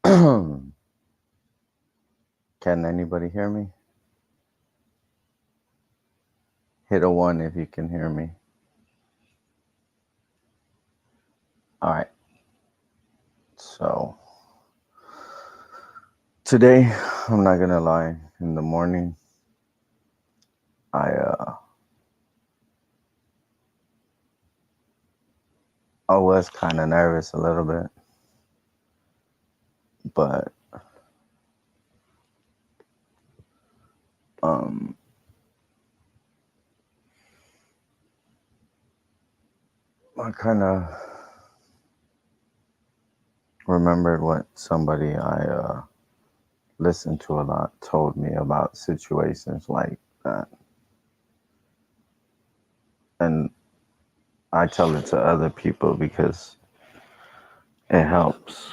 Can anybody hear me? Hit a one if you can hear me. All right. So today, I'm not gonna lie. In the morning, I uh, I was kind of nervous a little bit, but um, I kind of remembered what somebody I listened to a lot told me about situations like that, and I tell it to other people because it helps.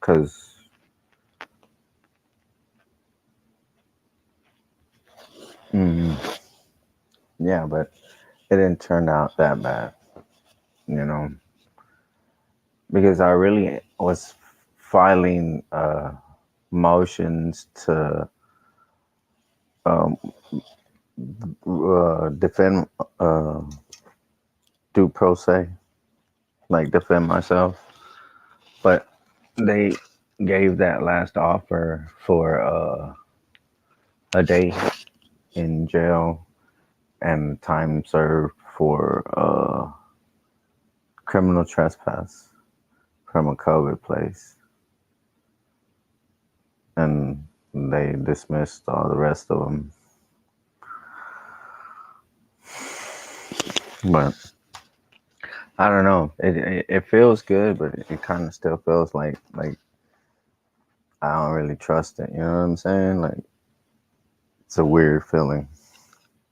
Cause mm, yeah, but it didn't turn out that bad, you know, because I really was filing motions to um, defend, uh, do pro se, like defend myself, but they gave that last offer for a day in jail and time served for criminal trespass from a COVID place, and they dismissed all the rest of them. But I don't know. It feels good, but it kind of still feels like I don't really trust it. You know what I'm saying? Like it's a weird feeling.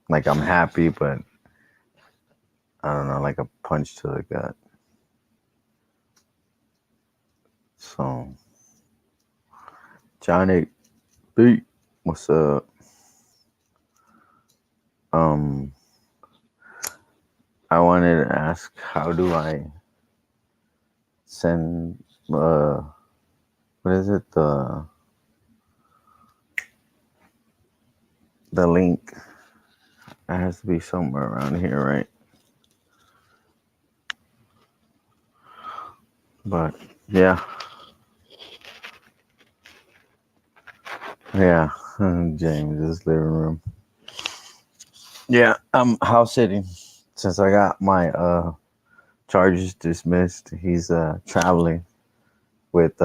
Like I'm happy, but I don't know, like a punch to the gut. So Johnny B, what's up? Um, I wanted to ask, how do I send what is it, the link? It has to be somewhere around here, right? But yeah, yeah. James's living room. Yeah, I'm house sitting since I got my charges dismissed. He's traveling with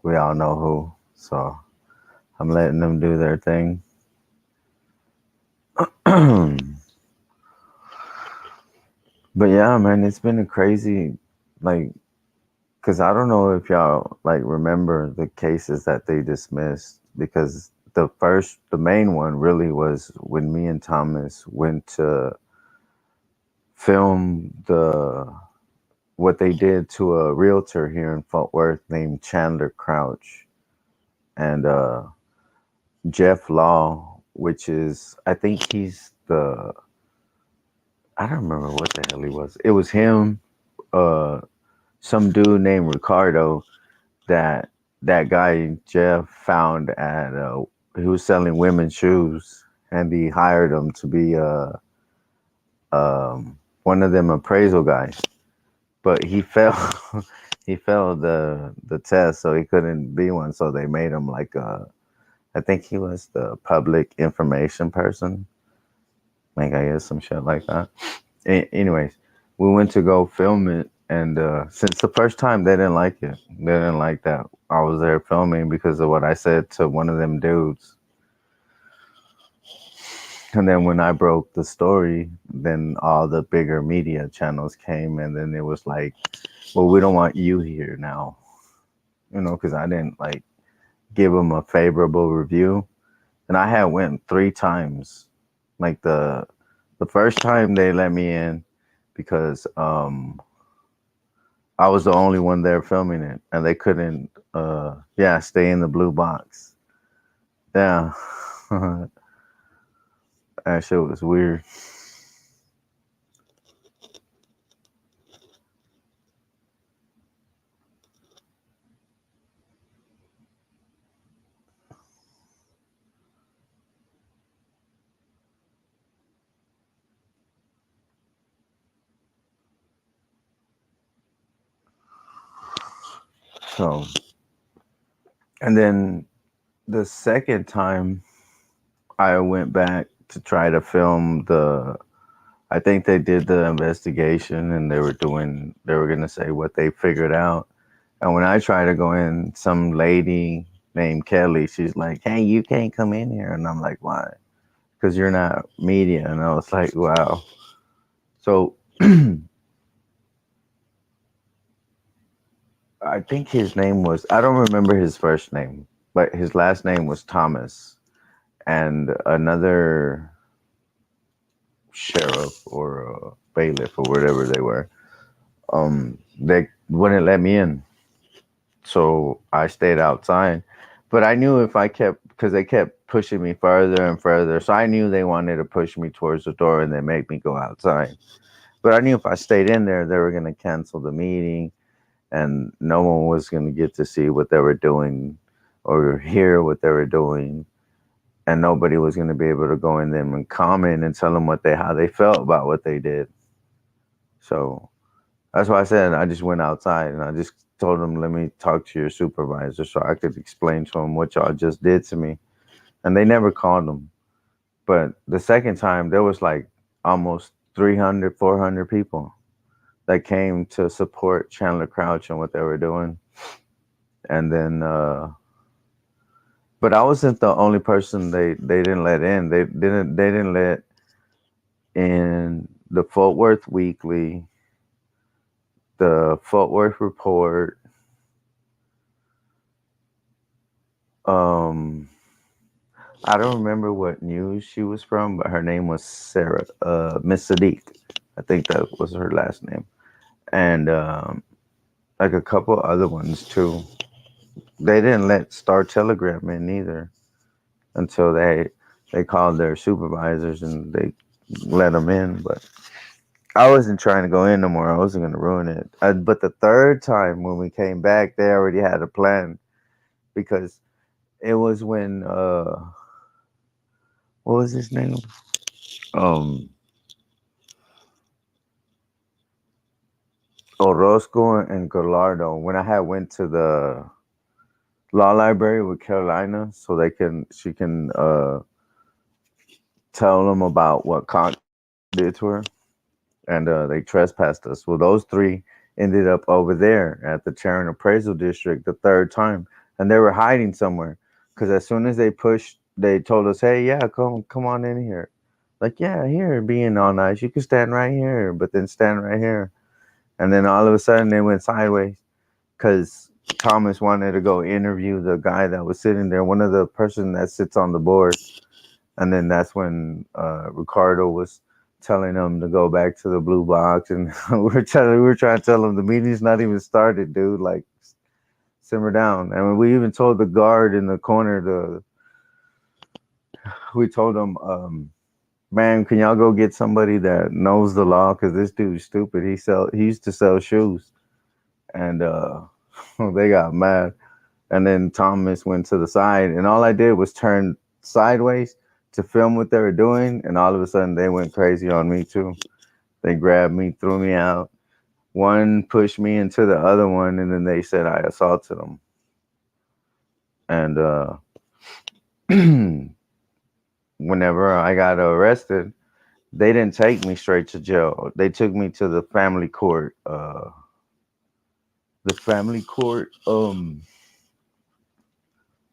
we all know who, so I'm letting them do their thing. But yeah, man, it's been a crazy, like, because I don't know if y'all like remember the cases that they dismissed, because the main one really was when me and Thomas went to film what they did to a realtor here in Fort Worth named Chandler Crouch, and Jeff Law, which is, I think he's I don't remember what the hell he was. It was him, uh, some dude named Ricardo, that that guy Jeff found at he was selling women's shoes, and he hired him to be one of them appraisal guys. But he failed he failed the test, so he couldn't be one. So they made him like I think he was the public information person, like I guess some shit like that. Anyways, we went to go film it, and since the first time they didn't like it, they didn't like that I was there filming because of what I said to one of them dudes. And then when I broke the story, then all the bigger media channels came, and then it was like, well, we don't want you here now, because I didn't like give them a favorable review, and I had went 3 times. Like the first time they let me in because I was the only one there filming it, and they couldn't yeah, stay in the blue box. Yeah. That shit was weird. So, and then the second time I went back to try to film I think they did the investigation and they were going to say what they figured out. And when I tried to go in, some lady named Kelly, she's like, "Hey, you can't come in here." And I'm like, "Why?" "Because you're not media." And I was like, "Wow." So I think his name was, I don't remember his first name, but his last name was Thomas. And another sheriff or bailiff or whatever they were, they wouldn't let me in. So I stayed outside. But I knew if I kept, because they kept pushing me further and further. So I knew they wanted to push me towards the door and then make me go outside. But I knew if I stayed in there, they were going to cancel the meeting and no one was going to get to see what they were doing or hear what they were doing. And nobody was going to be able to go in them and comment and tell them how they felt about what they did. So that's why I said I just went outside and I just told them, "Let me talk to your supervisor so I could explain to them what y'all just did to me." And they never called them. But the second time, there was like almost 300, 400 people that came to support Chandler Crouch and what they were doing. And then, but I wasn't the only person they didn't let in. They didn't let in the Fort Worth Weekly, the Fort Worth Report, um, I don't remember what news she was from, but her name was Sarah, Miss Sadiq. I think that was her last name. And like a couple other ones too. They didn't let Star Telegram in either until they called their supervisors and they let them in. But I wasn't trying to go in no more. I wasn't going to ruin it. But the third time when we came back, they already had a plan because it was when what was his name? Um, Orozco and Gallardo. When I had went to the law library with Carolina, so she can tell them about what Conk did to her, and they trespassed us. Well, those three ended up over there at the Charon Appraisal District the third time, and they were hiding somewhere because as soon as they told us, "Hey, yeah, come on in here." Like, yeah, here, being all nice, you can stand right here, but then stand right here. And then all of a sudden they went sideways because Thomas wanted to go interview the guy that was sitting there, one of the person that sits on the board. And then that's when Ricardo was telling him to go back to the blue box, and we were trying to tell him the meeting's not even started, dude. Like, simmer down. And we even told the guard in the corner we told him, "Man, can y'all go get somebody that knows the law? Because this dude's stupid. He used to sell shoes." And they got mad. And then Thomas went to the side, and all I did was turn sideways to film what they were doing, and all of a sudden they went crazy on me too. They grabbed me, threw me out. One pushed me into the other one, and then they said I assaulted them. And whenever I got arrested, they didn't take me straight to jail. They took me to the family court. The family court. What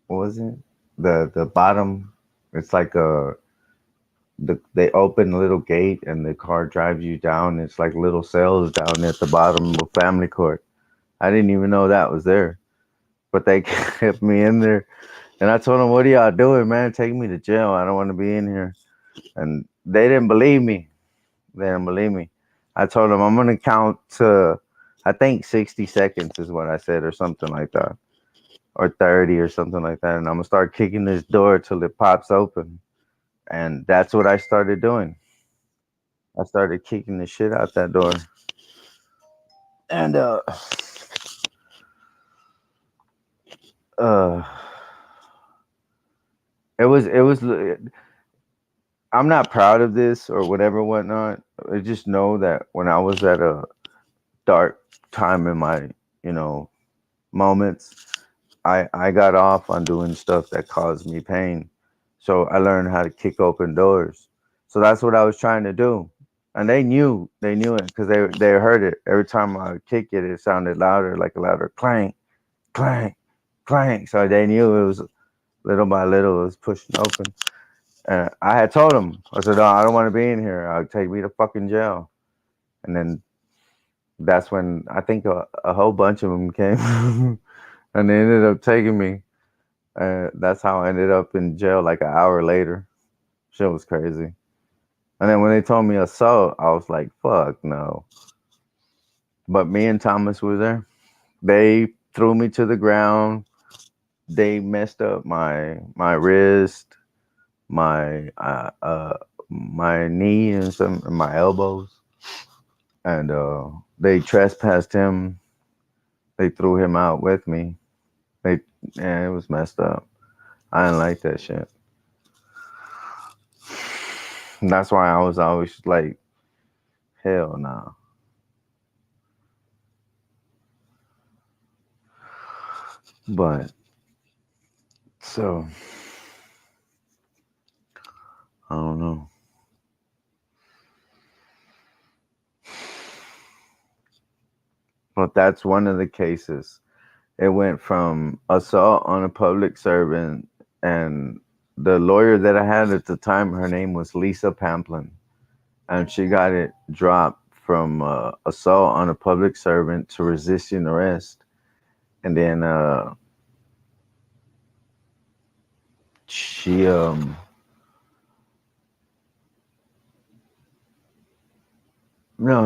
was it? The bottom. It's like they open a little gate and the car drives you down. It's like little cells down at the bottom of family court. I didn't even know that was there, but they kept me in there. And I told them, "What are y'all doing, man? Take me to jail. I don't want to be in here." And they didn't believe me. They didn't believe me. I told them I'm gonna count to, I think 60 seconds is what I said, or something like that, or 30 or something like that. And I'm gonna start kicking this door till it pops open. And that's what I started doing. I started kicking the shit out that door. And uh it was I'm not proud of this or whatever whatnot. I just know that when I was at a dark time in my, you know, moments, I got off on doing stuff that caused me pain. So I learned how to kick open doors. So that's what I was trying to do. And they knew it because they heard it. Every time I would kick it, it sounded louder, like a louder clank, clank, clank. So they knew it was little by little, it was pushing open. And I had told them, I said, "No, I don't want to be in here. I'll take me to fucking jail." And then that's when I think a whole bunch of them came and they ended up taking me. That's how I ended up in jail like an hour later. Shit was crazy. And then when they told me assault, I was like, fuck no. But me and Thomas were there. They threw me to the ground. They messed up my wrist, my knee, and some my elbows. And they trespassed him. They threw him out with me. They Yeah, it was messed up. I didn't like that shit. And that's why I was always like, hell no. But so I don't know. But that's one of the cases. It went from assault on a public servant, and the lawyer that I had at the time, her name was Lisa Pamplin, and she got it dropped from assault on a public servant to resisting arrest, and then she no,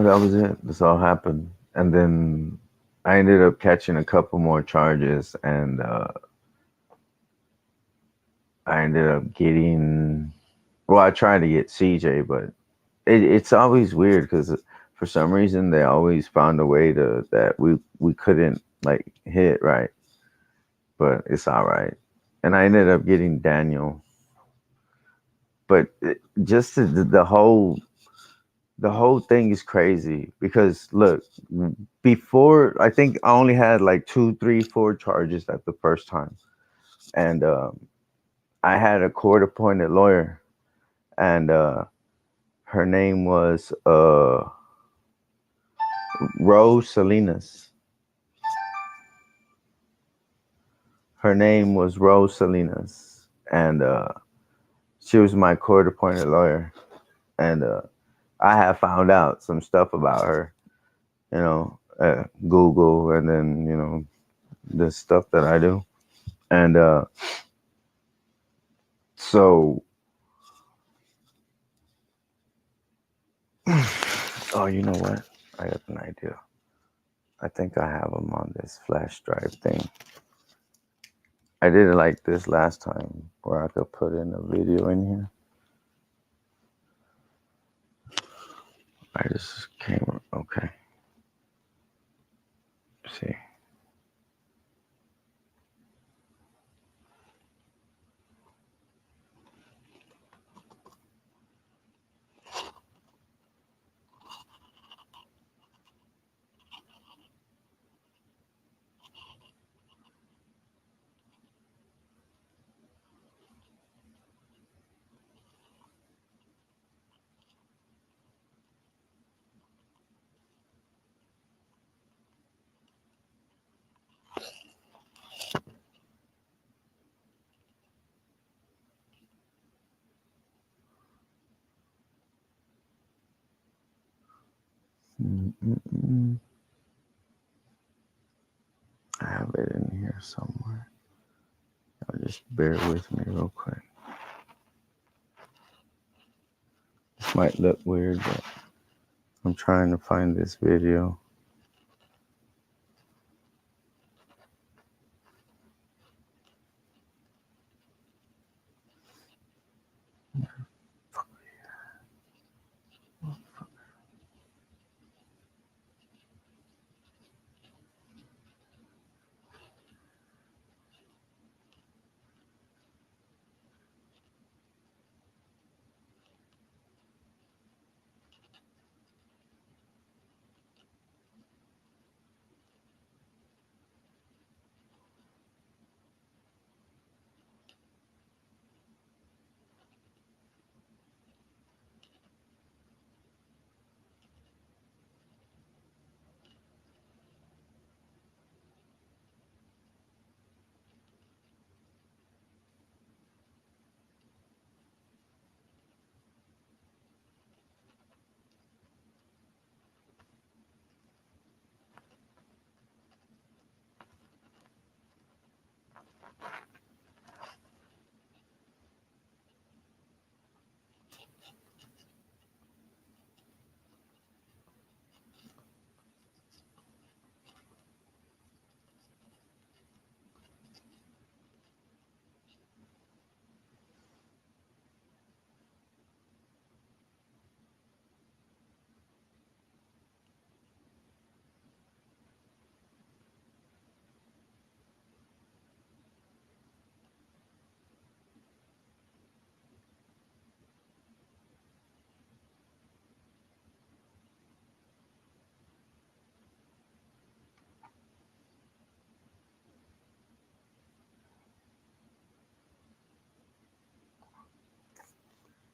that was it. This all happened, and then I ended up catching a couple more charges, and I ended up getting. Well, I tried to get CJ, but it's always weird because for some reason they always found a way to that we couldn't like hit right, but it's all right. And I ended up getting Daniel, but just the whole thing is crazy because look, before I think I only had like two, three, four charges at the first time, and I had a court appointed lawyer, and her name was Rose Salinas. Her name was Rose Salinas, and she was my court appointed lawyer. And I have found out some stuff about her, Google, and then the stuff that I do. And so, oh, you know what? I got an idea. I think I have them on this flash drive thing. I did it like this last time, where I could put in a video in here. I just came. Okay. See. Mm-mm-mm. I have it in here somewhere. Just bear with me real quick. This might look weird, but I'm trying to find this video.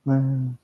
Man.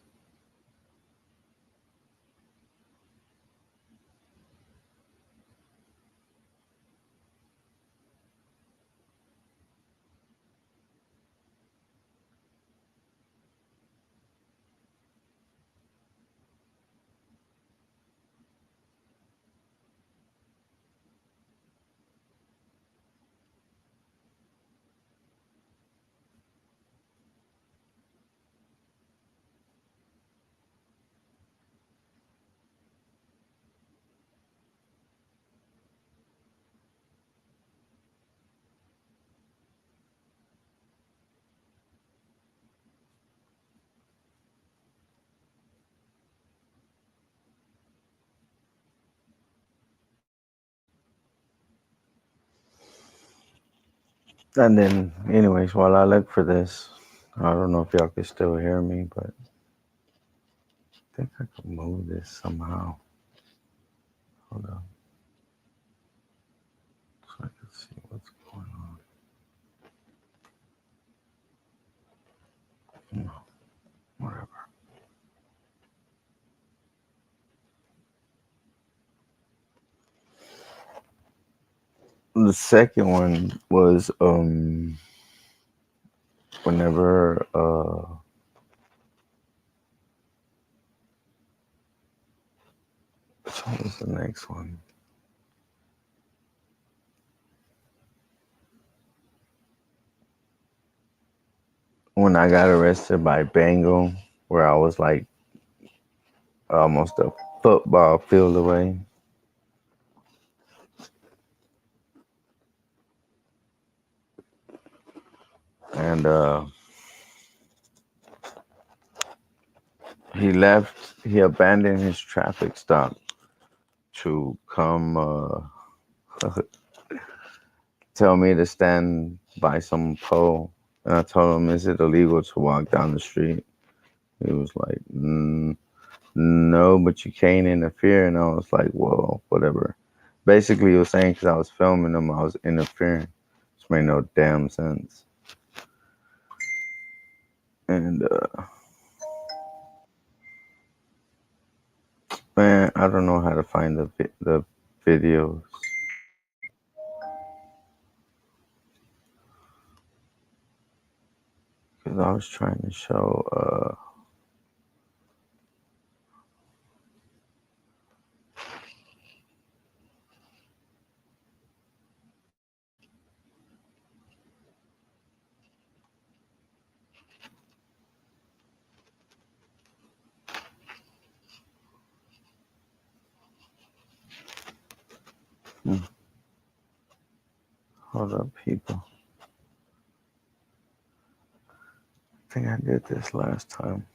And then, anyways, while I look for this, I don't know if y'all can still hear me, but I think I can move this somehow. Hold on, so I can see what's going on. No, whatever. The second one was whenever what was the next one? When I got arrested by Bango, where I was like almost a football field away. And he abandoned his traffic stop to come tell me to stand by some pole. And I told him, is it illegal to walk down the street? He was like, no, but you can't interfere. And I was like, well, whatever. Basically, he was saying because I was filming him, I was interfering, which made no damn sense. And man, I don't know how to find the videos because I was trying to show. Hold up, people. I think I did this last time.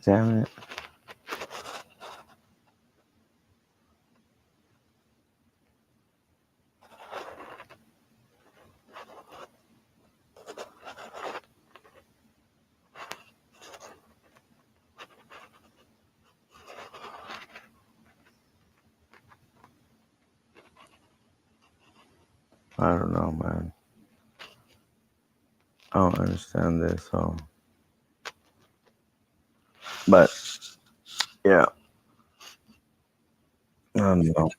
Damn it. I don't know, man. I don't understand this. So, but yeah, I don't know.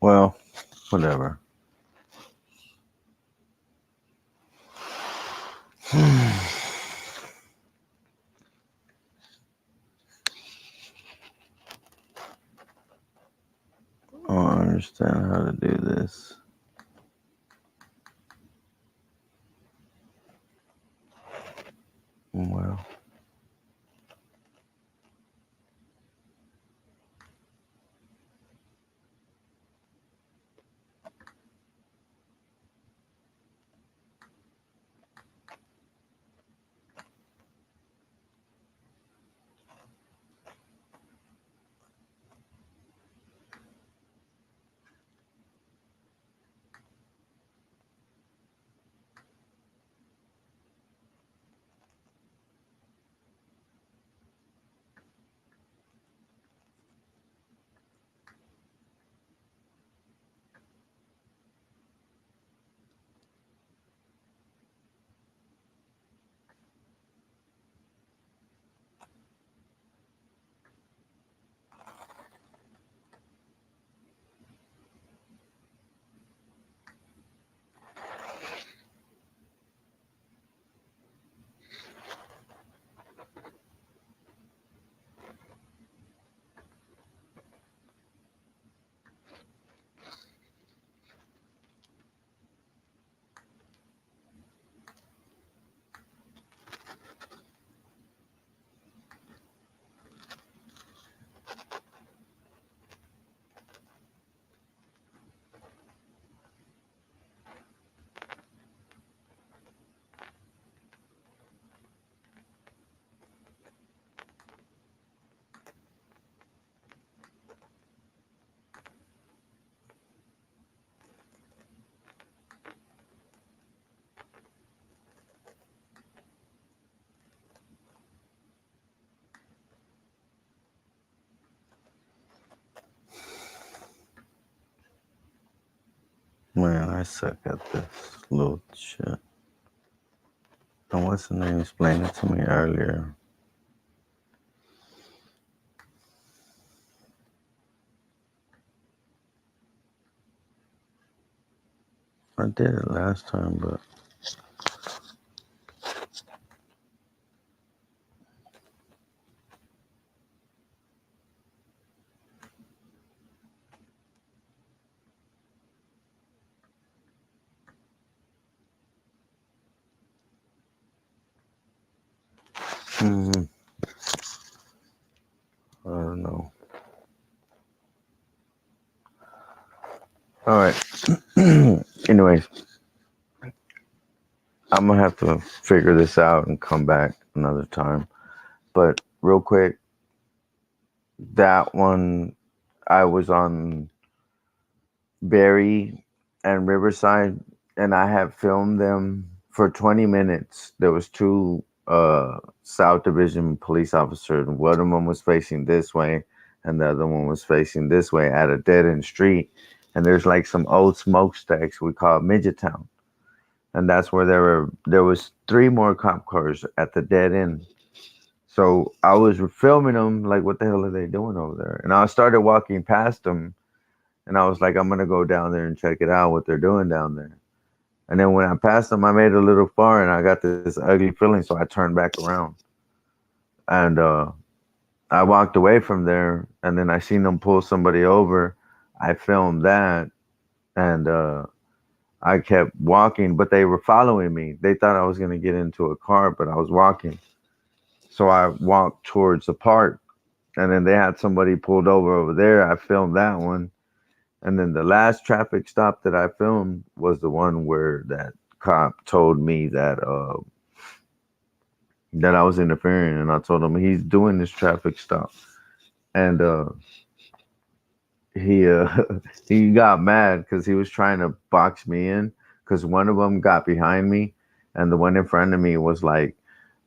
Well, whatever. I don't understand how to do this. Well, man, I suck at this little shit. And what's the name? Explained it to me earlier. I did it last time, but mm, I don't know. All right. Anyways, I'm gonna have to figure this out and come back another time. But real quick, that one I was on Barry and Riverside, and I had filmed them for 20 minutes. There was two South Division police officers. One of them was facing this way, and the other one was facing this way at a dead end street. And there's like some old smokestacks we call Midget Town, and that's where there was three more cop cars at the dead end. So I was filming them, like, what the hell are they doing over there? And I started walking past them, and I was like, I'm gonna go down there and check it out what they're doing down there. And then when I passed them, I made it a little far, and I got this ugly feeling, so I turned back around, and I walked away from there, and then I seen them pull somebody over. I filmed that, and I kept walking, but they were following me. They thought I was gonna get into a car, but I was walking, so I walked towards the park, and then they had somebody pulled over there. I filmed that one. And then the last traffic stop that I filmed was the one where that cop told me that I was interfering, and I told him he's doing this traffic stop, and he he got mad because he was trying to box me in because one of them got behind me, and the one in front of me was like,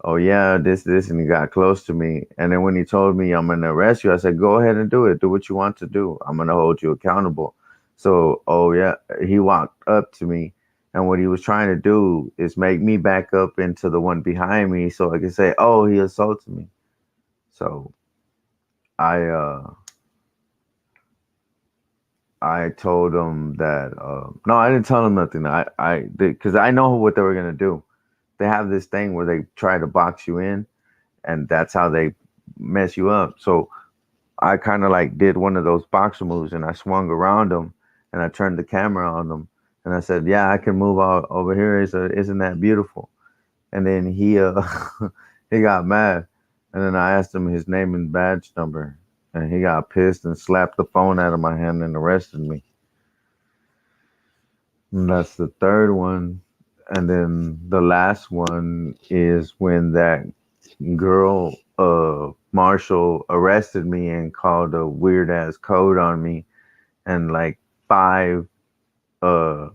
"Oh yeah, this," and he got close to me, and then when he told me I'm gonna arrest you, I said, "Go ahead and do it. Do what you want to do. I'm gonna hold you accountable." So, oh yeah, he walked up to me, and what he was trying to do is make me back up into the one behind me, so I could say, "Oh, he assaulted me." So I I told them that no, I didn't tell them nothing. I did because I know what they were gonna do. They have this thing where they try to box you in, and that's how they mess you up. So I kind of like did one of those boxer moves, and I swung around them, and I turned the camera on them, and I said, "Yeah, I can move all over here. Isn't that beautiful?" And then he he got mad, and then I asked him his name and badge number, and he got pissed and slapped the phone out of my hand and arrested me. And that's the third one. And then the last one is when that girl, Marshall, arrested me and called a weird ass code on me, and like five uh,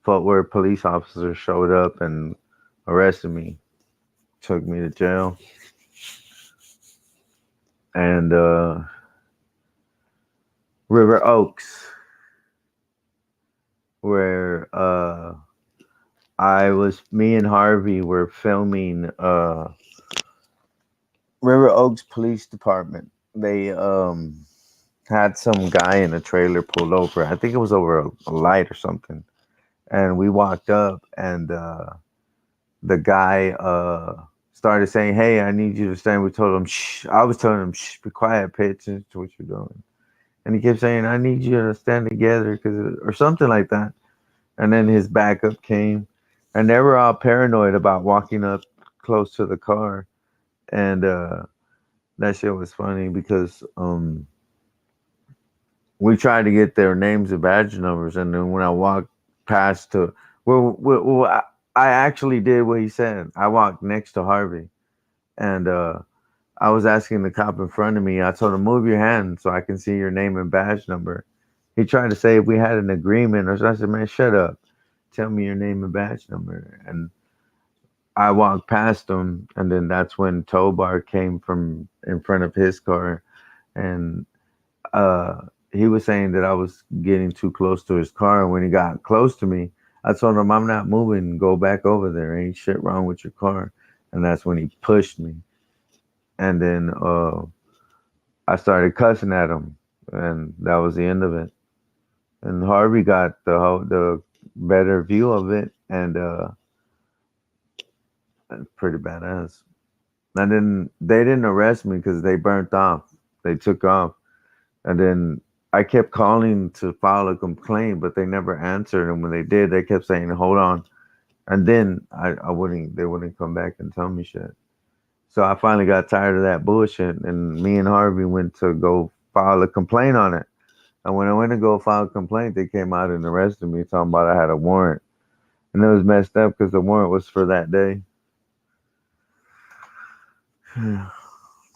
Fort Worth police officers showed up and arrested me, took me to jail, and River Oaks, where me and Harvey were filming River Oaks Police Department. They had some guy in a trailer pulled over. I think it was over a light or something. And we walked up, and the guy started saying, "Hey, I need you to stand." We told him, "Shh." I was telling him, "Shh, be quiet, pay attention to what you're doing." And he kept saying, "I need you to stand together," or something like that. And then his backup came, and they were all paranoid about walking up close to the car. And that shit was funny because we tried to get their names and badge numbers, and then when I walked past to, I actually did what he said. I walked next to Harvey, and I was asking the cop in front of me. I told him, "Move your hand so I can see your name and badge number." He tried to say if we had an agreement, or so. I said, "Man, shut up. Tell me your name and badge number." And I walked past him, and then that's when tow bar came from in front of his car, and uh, he was saying that I was getting too close to his car. And when he got close to me, I told him, "I'm not moving. Go back over there. Ain't shit wrong with your car." And that's when he pushed me. And then I started cussing at him, and that was the end of it. And Harvey got the better view of it, and pretty badass. And then they didn't arrest me because they burnt off. They took off. And then I kept calling to file a complaint, but they never answered. And when they did, they kept saying, "Hold on." And then they wouldn't come back and tell me shit. So I finally got tired of that bullshit. And me and Harvey went to go file a complaint on it. And when I went to go file a complaint, they came out and arrested me, talking about I had a warrant. And it was messed up because the warrant was for that day.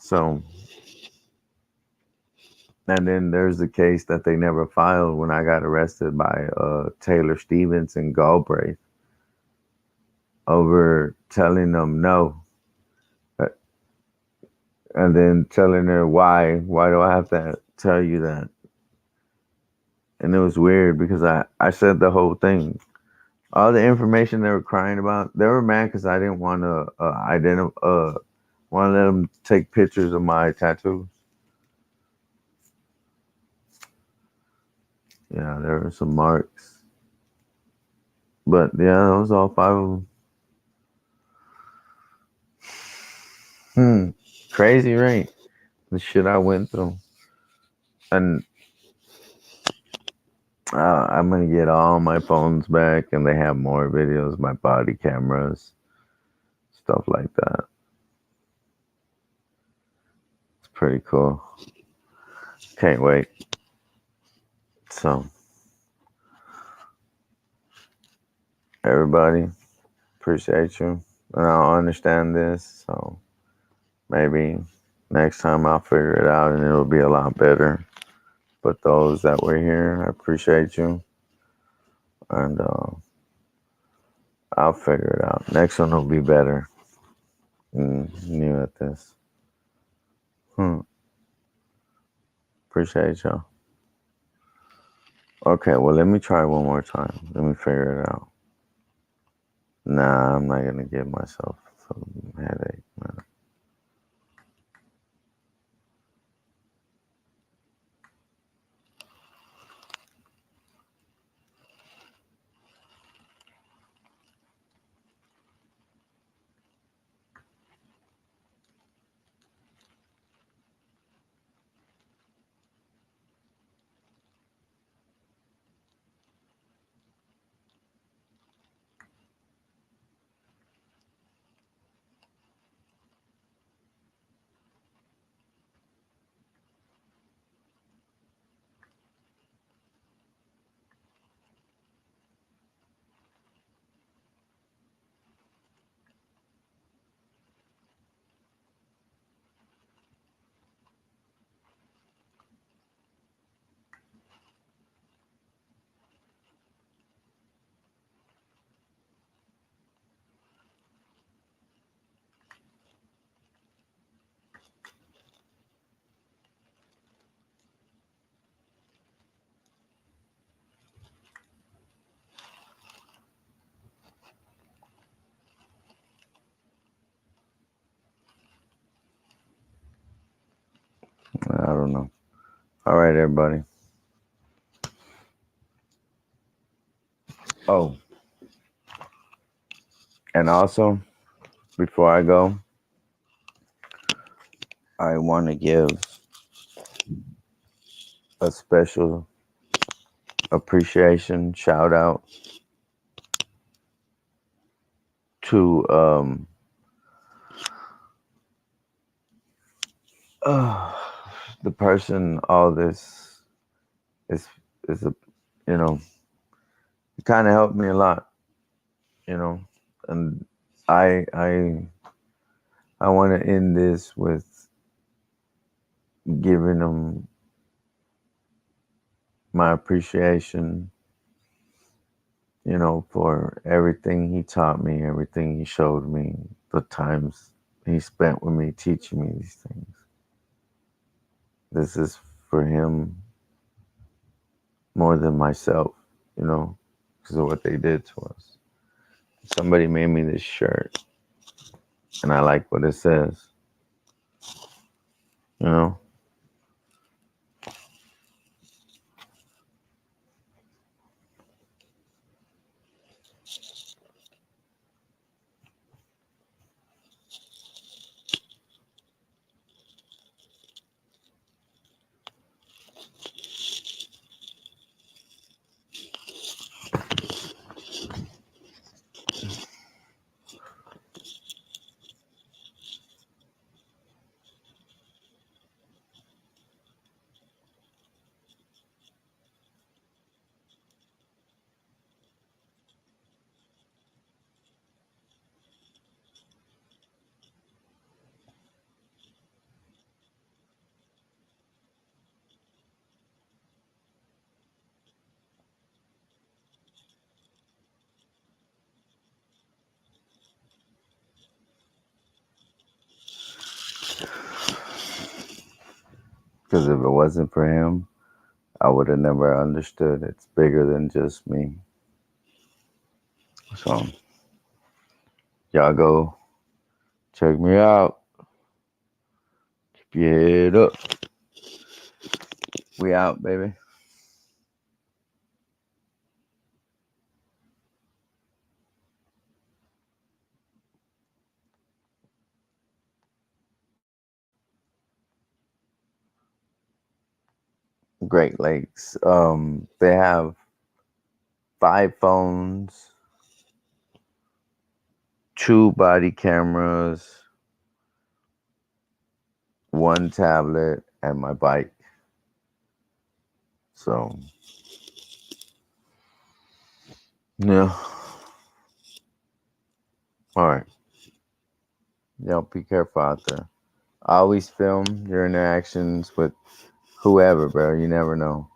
So, and then there's the case that they never filed when I got arrested by Taylor Stevens and Galbraith over telling them no, uh, and then telling her why. Why do I have to tell you that? And it was weird because I said the whole thing. All the information they were crying about, they were mad because I didn't want to want to let them take pictures of my tattoos. Yeah, there were some marks, but yeah, that was all five of them. Hmm, crazy, right? The shit I went through, and I'm gonna get all my phones back, and they have more videos, my body cameras, stuff like that. It's pretty cool. Can't wait. So, everybody, appreciate you, and I'll understand this. So maybe next time I'll figure it out, and it'll be a lot better. But those that were here, I appreciate you, and I'll figure it out. Next one will be better. New at this. Hmm. Appreciate y'all. Okay, well, let me try one more time. Let me figure it out. Nah, I'm not gonna give myself a headache, man. I don't know. All right, everybody. Oh, and also, before I go, I want to give a special appreciation shout out to uh, the person all this is a you know it kind of helped me a lot, you know, and I I I want to end this with giving him my appreciation, you know, for everything he taught me, everything he showed me, the times he spent with me teaching me these things. This is for him more than myself, you know, because of what they did to us. Somebody made me this shirt, and I like what it says, you know. Because if it wasn't for him, I would have never understood it's bigger than just me. So, y'all go check me out. Keep your head up. We out, baby. Great Lakes. They have 5 phones, 2 body cameras, 1 tablet, and my bike. So, yeah. All right. Y'all be careful out there. Always film your interactions with whoever, bro. You never know.